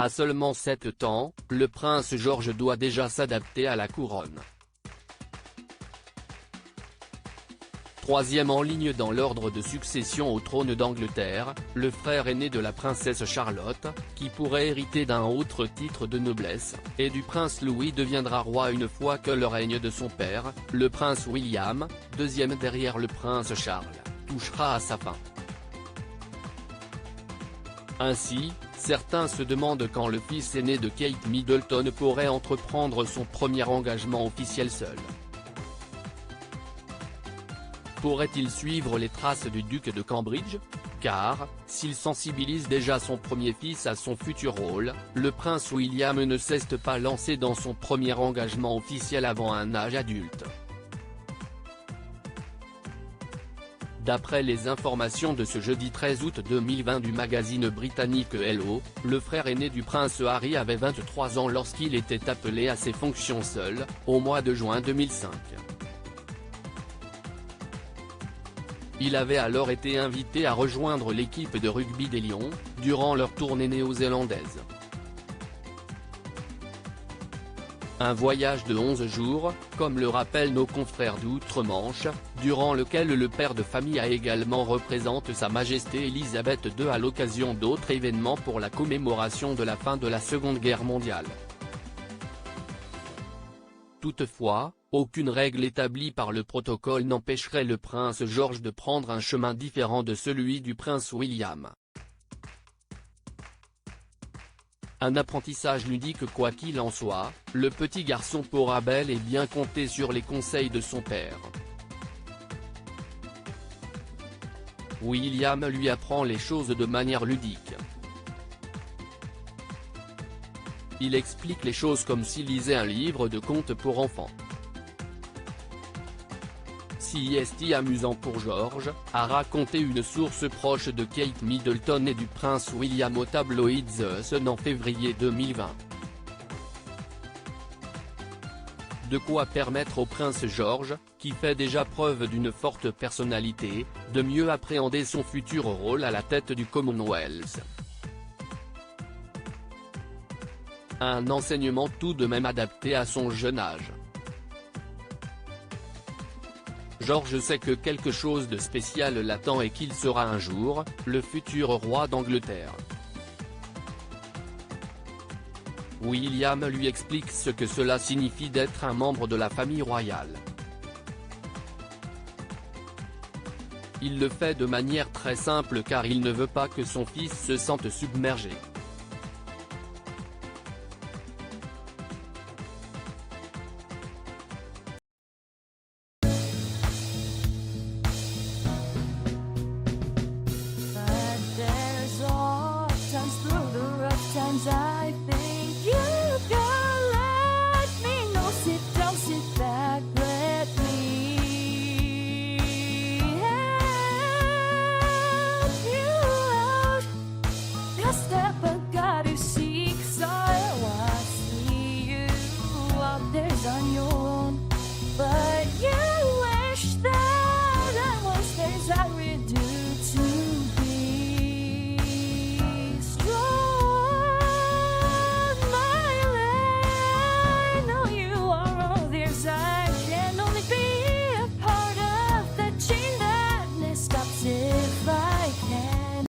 À seulement 7 ans, le prince George doit déjà s'adapter à la couronne. Troisième en ligne dans l'ordre de succession au trône d'Angleterre, le frère aîné de la princesse Charlotte, qui pourrait hériter d'un autre titre de noblesse, et du prince Louis deviendra roi une fois que le règne de son père, le prince William, deuxième derrière le prince Charles, touchera à sa fin. Ainsi, certains se demandent quand le fils aîné de Kate Middleton pourrait entreprendre son premier engagement officiel seul. Pourrait-il suivre les traces du duc de Cambridge? Car, s'il sensibilise déjà son premier fils à son futur rôle, le prince William ne s'est pas lancé dans son premier engagement officiel avant un âge adulte. D'après les informations de ce jeudi 13 août 2020 du magazine britannique Hello, le frère aîné du prince Harry avait 23 ans lorsqu'il était appelé à ses fonctions seul, au mois de juin 2005. Il avait alors été invité à rejoindre l'équipe de rugby des Lions, durant leur tournée néo-zélandaise. Un voyage de 11 jours, comme le rappellent nos confrères d'outre-Manche, durant lequel le père de famille a également représenté Sa Majesté Elisabeth II à l'occasion d'autres événements pour la commémoration de la fin de la Seconde Guerre mondiale. Toutefois, aucune règle établie par le protocole n'empêcherait le prince George de prendre un chemin différent de celui du prince William. Un apprentissage ludique. Quoi qu'il en soit, le petit garçon pourra bel et bien compter sur les conseils de son père. William lui apprend les choses de manière ludique. Il explique les choses comme s'il lisait un livre de contes pour enfants. C'est amusant pour George, a raconté une source proche de Kate Middleton et du prince William au tabloïd The Sun en février 2020. De quoi permettre au prince George, qui fait déjà preuve d'une forte personnalité, de mieux appréhender son futur rôle à la tête du Commonwealth. Un enseignement tout de même adapté à son jeune âge. George sait que quelque chose de spécial l'attend et qu'il sera un jour, le futur roi d'Angleterre. William lui explique ce que cela signifie d'être un membre de la famille royale. Il le fait de manière très simple car il ne veut pas que son fils se sente submergé.